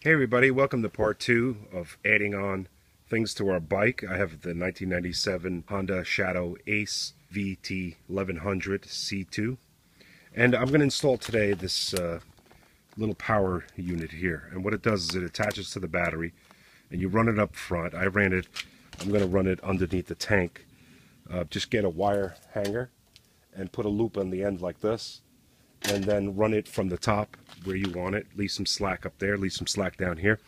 Hey everybody, welcome to part 2 of adding on things to our bike. I have the 1997 Honda Shadow Ace VT 1100 C2, and I'm going to install today this little power unit here. And what it does is it attaches to the battery and you run it up front. I'm going to run it underneath the tank. Just get a wire hanger and put a loop on the end like this, and then run it from the top where you want it. Leave some slack up there, leave some slack down here,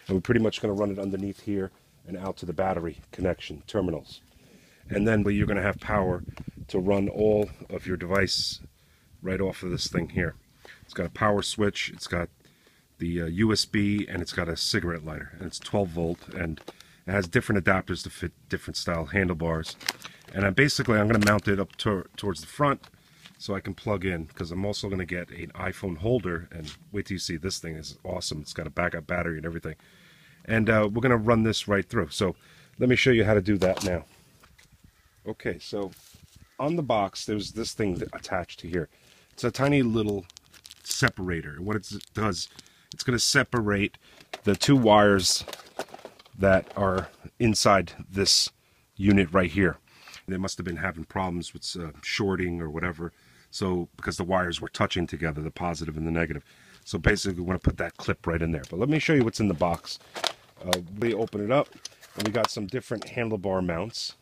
and we're pretty much going to run it underneath here and out to the battery connection terminals. And then you're going to have power to run all of your device right off of this thing here. It's got a power switch, it's got the USB, and it's got a cigarette lighter, and it's 12 volt, and it has different adapters to fit different style handlebars. And I'm going to mount it up towards the front so I can plug in, because I'm also going to get an iPhone holder, and wait till you see this thing. Is awesome. It's got a backup battery and everything. And we're going to run this right through. So let me show you how to do that now. Okay, so on the box there's this thing attached to here. It's a tiny little separator. What it does, it's going to separate the two wires that are inside this unit right here. They must have been having problems with shorting or whatever, so because the wires were touching together, the positive and the negative. So basically we want to put that clip right in there. But let me show you what's in the box. We open it up and we got some different handlebar mounts.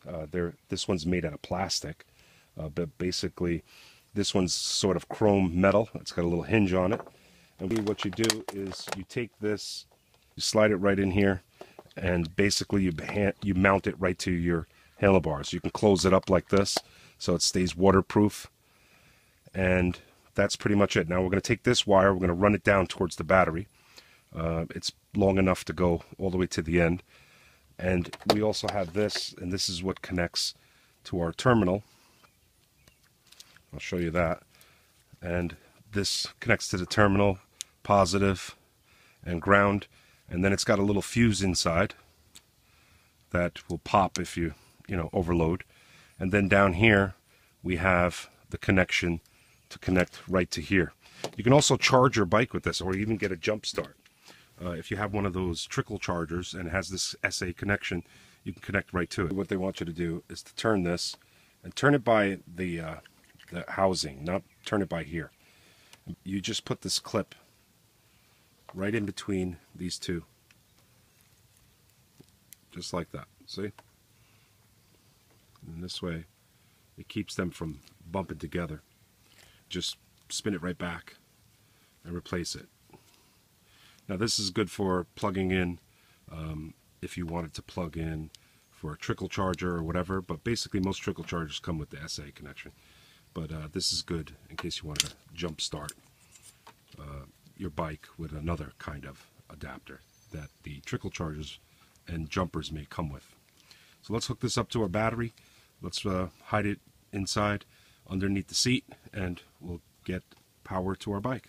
This one's made out of plastic, but basically this one's sort of chrome metal. It's got a little hinge on it, and what you do is you take this, you slide it right in here, and basically you mount it right to your handlebars. You can close it up like this so it stays waterproof, and that's pretty much it. Now we're going to take this wire, we're going to run it down towards the battery. It's long enough to go all the way to the end, and we also have this, and this is what connects to our terminal. I'll show you that. And this connects to the terminal, positive and ground, and then it's got a little fuse inside that will pop if you overload. And then down here we have the connection to connect right to here. You can also charge your bike with this, or even get a jump start. If you have one of those trickle chargers and it has this SA connection, you can connect right to it. What they want you to do is to turn this, and turn it by the housing, not turn it by here. You just put this clip right in between these two, just like that. See? And this way it keeps them from bumping together. Just spin it right back and replace it. Now this is good for plugging in, if you wanted to plug in for a trickle charger or whatever, but basically most trickle chargers come with the SA connection. But this is good in case you want to jump start your bike with another kind of adapter that the trickle chargers and jumpers may come with. So let's hook this up to our battery. Let's hide it inside underneath the seat, and we'll get power to our bike.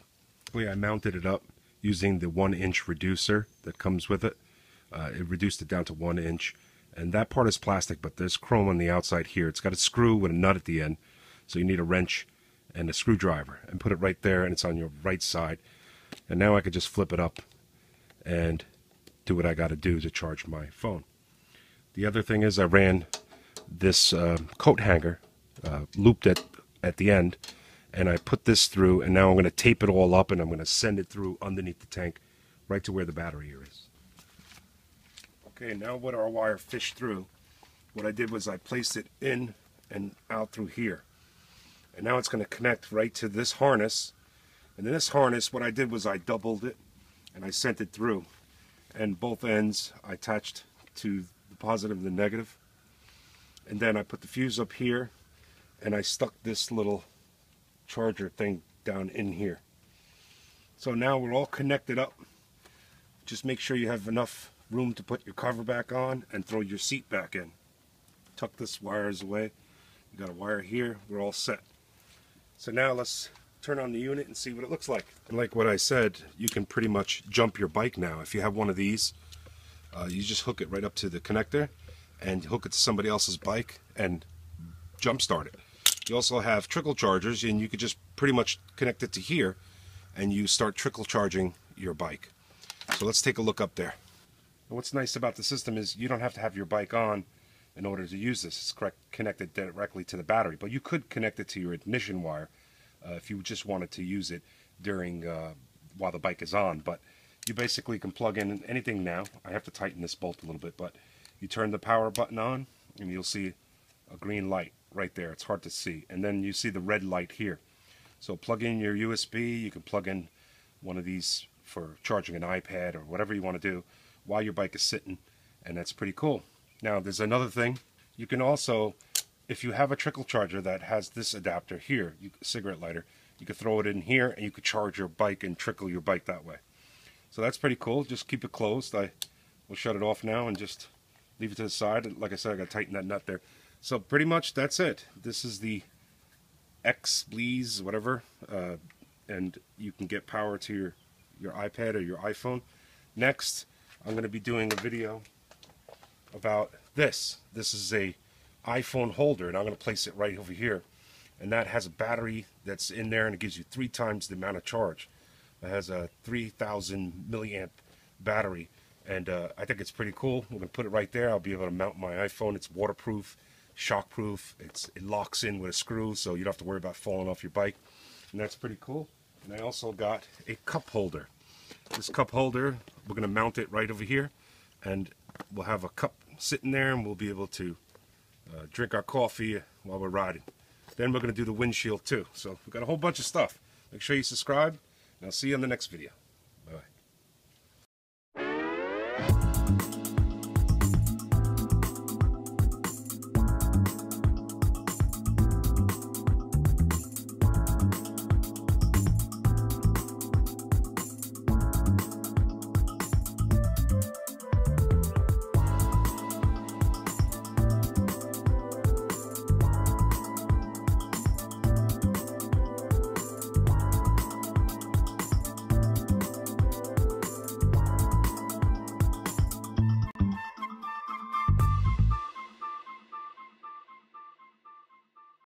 I mounted it up using the 1-inch reducer that comes with it. It reduced it down to 1 inch, and that part is plastic, but there's chrome on the outside here. It's got a screw with a nut at the end, so you need a wrench and a screwdriver, and put it right there, and it's on your right side. And now I could just flip it up and do what I got to do to charge my phone. The other thing is I ran this coat hanger, looped it at the end, and I put this through, and now I'm going to tape it all up, and I'm going to send it through underneath the tank right to where the battery here is. Okay, now what our wire fished through, what I did was I placed it in and out through here, and now it's going to connect right to this harness. And in this harness, what I did was I doubled it and I sent it through, and both ends I attached to the positive and the negative, and then I put the fuse up here, and I stuck this little charger thing down in here. So now we're all connected up. Just make sure you have enough room to put your cover back on and throw your seat back in. Tuck this wires away. You got a wire here. We're all set. So now let's turn on the unit and see what it looks like. And like what I said, you can pretty much jump your bike now. If you have one of these, you just hook it right up to the connector and hook it to somebody else's bike and jump start it. You also have trickle chargers, and you could just pretty much connect it to here and you start trickle charging your bike. So let's take a look up there. And what's nice about the system is you don't have to have your bike on in order to use this. It's connected directly to the battery, but you could connect it to your ignition wire if you just wanted to use it during while the bike is on. But you basically can plug in anything now. I have to tighten this bolt a little bit, but you turn the power button on and you'll see a green light right there. It's hard to see, and then you see the red light here. So plug in your USB. You can plug in one of these for charging an iPad or whatever you want to do while your bike is sitting, and that's pretty cool. Now there's another thing. You can also, if you have a trickle charger that has this adapter here, cigarette lighter, you could throw it in here and you could charge your bike and trickle your bike that way. So that's pretty cool. Just keep it closed. I will shut it off now and just leave it to the side. Like I said, I got to tighten that nut there. So pretty much that's it. This is the Eklipes, whatever, and you can get power to your iPad or your iPhone. Next, I'm going to be doing a video about this. This is a iPhone holder, and I'm going to place it right over here. And that has a battery that's in there, and it gives you 3 times the amount of charge. It has a 3,000 milliamp battery, and I think it's pretty cool. I'm going to put it right there. I'll be able to mount my iPhone. It's waterproof, shockproof. It locks in with a screw, so you don't have to worry about falling off your bike. And that's pretty cool. And I also got a cup holder. This cup holder, we're going to mount it right over here, and we'll have a cup sitting there, and we'll be able to drink our coffee while we're riding. Then we're going to do the windshield too. So we've got a whole bunch of stuff. Make sure you subscribe, and I'll see you on the next video.